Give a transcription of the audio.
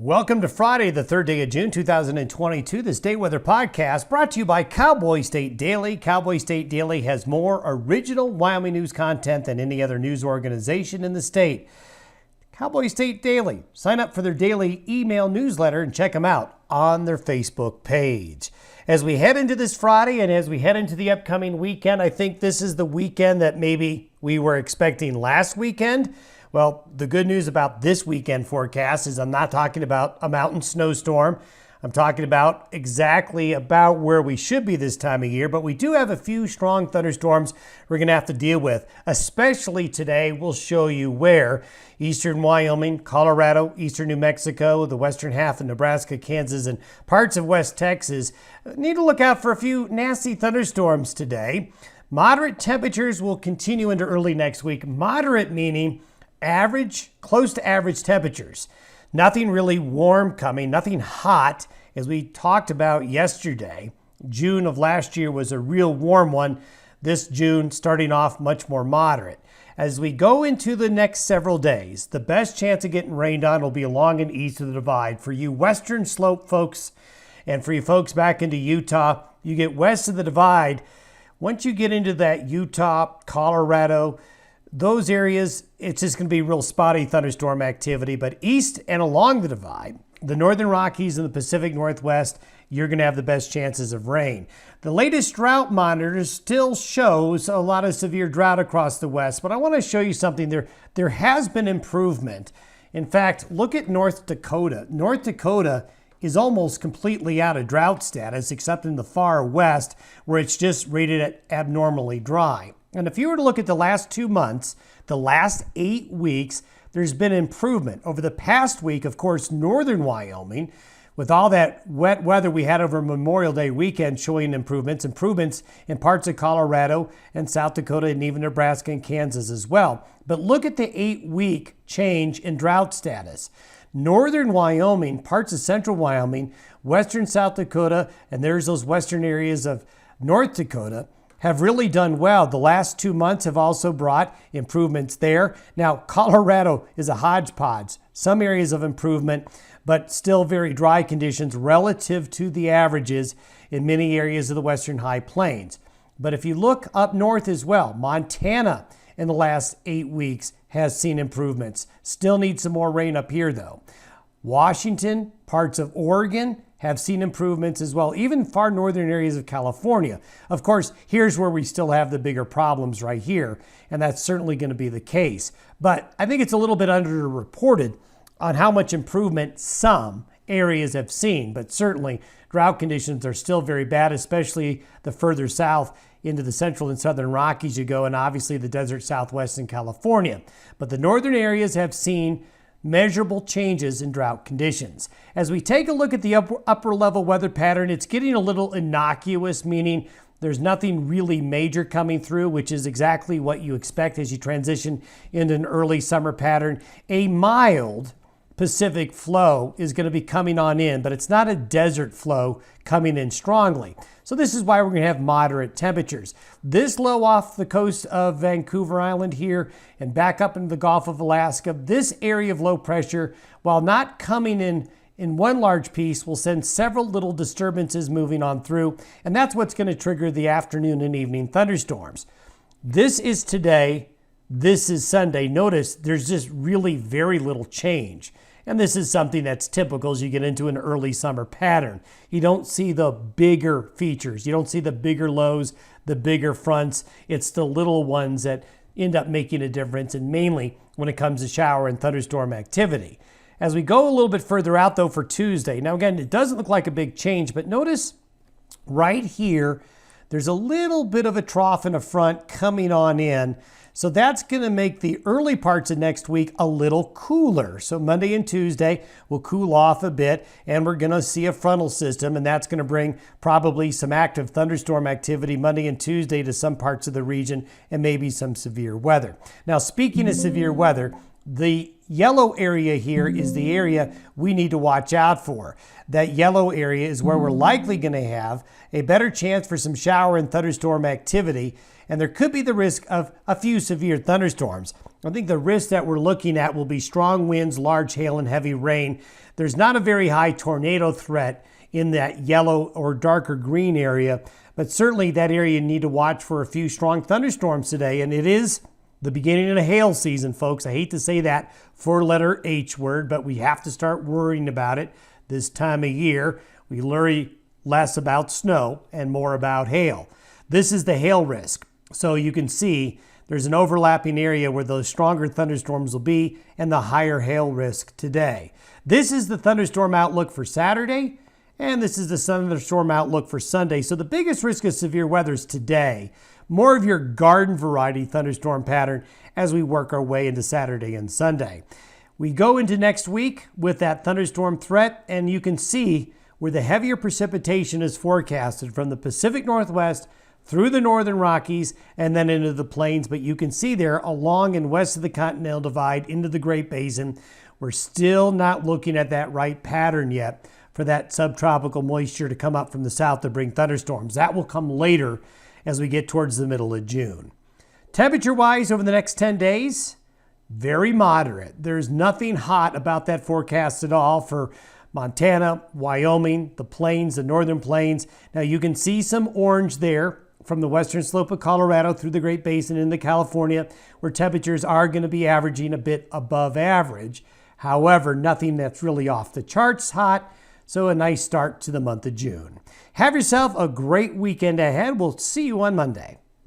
Welcome to Friday, the 3rd day of June, 2022, the State Weather Podcast, brought to you by Cowboy State Daily. Cowboy State Daily has more original Wyoming news content than any other news organization in the state. Cowboy State Daily. Sign up for their daily email newsletter and check them out on their Facebook page. As we head into this Friday and as we head into the upcoming weekend, I think this is the weekend that maybe we were expecting last weekend. Well, the good news about this weekend forecast is I'm not talking about a mountain snowstorm. I'm talking about exactly about where we should be this time of year, but we do have a few strong thunderstorms we're going to have to deal with, especially today. We'll show you where. Eastern Wyoming, Colorado, eastern New Mexico, the western half of Nebraska, Kansas, and parts of West Texas need to look out for a few nasty thunderstorms today. Moderate temperatures will continue into early next week. Moderate meaning average, close to average temperatures. Nothing really warm coming, nothing hot. As we talked about yesterday, June of last year was a real warm one. This June starting off much more moderate. As we go into the next several days, the best chance of getting rained on will be along and east of the divide. For you western slope folks and for you folks back into Utah, you get west of the divide. Once you get into that Utah, Colorado, those areas, it's just going to be real spotty thunderstorm activity. But east and along the divide, the northern Rockies and the Pacific Northwest, you're going to have the best chances of rain. The latest drought monitor still shows a lot of severe drought across the west, but I want to show you something. There has been improvement. In fact, look at North Dakota. North Dakota is almost completely out of drought status, except in the far west, where it's just rated at abnormally dry. And if you were to look at the last 2 months, the last 8 weeks, there's been improvement. Over the past week, of course, northern Wyoming, with all that wet weather we had over Memorial Day weekend showing improvements in parts of Colorado and South Dakota and even Nebraska and Kansas as well. But look at the 8-week change in drought status. Northern Wyoming, parts of central Wyoming, western South Dakota, and there's those western areas of North Dakota, have really done well. The last 2 months have also brought improvements there. Now, Colorado is a hodgepodge. Some areas of improvement, but still very dry conditions relative to the averages in many areas of the western high plains. But if you look up north as well, Montana in the last 8 weeks has seen improvements. Still needs some more rain up here though. Washington, parts of Oregon have seen improvements as well, even far northern areas of California. Of course, here's where we still have the bigger problems right here, and that's certainly going to be the case. But I think it's a little bit underreported on how much improvement some areas have seen, but certainly drought conditions are still very bad, especially the further south into the central and southern Rockies you go, and obviously the desert southwest in California. But the northern areas have seen measurable changes in drought conditions. As we take a look at the upper level weather pattern, it's getting a little innocuous, meaning there's nothing really major coming through, which is exactly what you expect as you transition into an early summer pattern. A mild Pacific flow is going to be coming on in, but it's not a desert flow coming in strongly. So this is why we're going to have moderate temperatures. This low off the coast of Vancouver Island here and back up into the Gulf of Alaska, this area of low pressure, while not coming in one large piece, will send several little disturbances moving on through, and that's what's going to trigger the afternoon and evening thunderstorms. This is today, this is Sunday. Notice there's just really very little change. And this is something that's typical as you get into an early summer pattern. You don't see the bigger features. You don't see the bigger lows, the bigger fronts. It's the little ones that end up making a difference, and mainly when it comes to shower and thunderstorm activity. As we go a little bit further out, though, for Tuesday, now again, it doesn't look like a big change, but notice right here, there's a little bit of a trough in a front coming on in. So that's going to make the early parts of next week a little cooler. So Monday and Tuesday will cool off a bit, and we're going to see a frontal system, and that's going to bring probably some active thunderstorm activity Monday and Tuesday to some parts of the region, and maybe some severe weather. Now, speaking of severe weather, the yellow area here is the area we need to watch out for. That yellow area is where we're likely going to have a better chance for some shower and thunderstorm activity. and there could be the risk of a few severe thunderstorms. I think the risk that we're looking at will be strong winds, large hail, and heavy rain. There's not a very high tornado threat in that yellow or darker green area, but certainly that area you need to watch for a few strong thunderstorms today, and it is the beginning of the hail season, folks. I hate to say that four-letter H word, but we have to start worrying about it this time of year. We worry less about snow and more about hail. This is the hail risk. So you can see there's an overlapping area where those stronger thunderstorms will be and the higher hail risk today. This is the thunderstorm outlook for Saturday, and this is the thunderstorm outlook for Sunday. So the biggest risk of severe weather is today. More of your garden variety thunderstorm pattern as we work our way into Saturday and Sunday. We go into next week with that thunderstorm threat, and you can see where the heavier precipitation is forecasted from the Pacific Northwest through the northern Rockies and then into the plains. But you can see there along and west of the Continental Divide into the Great Basin, we're still not looking at that right pattern yet for that subtropical moisture to come up from the south to bring thunderstorms. That will come later as we get towards the middle of June. Temperature-wise, over the next 10 days, very moderate. There's nothing hot about that forecast at all for Montana, Wyoming, the plains, the northern plains. Now you can see some orange there from the western slope of Colorado through the Great Basin into California, where temperatures are going to be averaging a bit above average. However, nothing that's really off the charts hot. So a nice start to the month of June. Have yourself a great weekend ahead. We'll see you on Monday.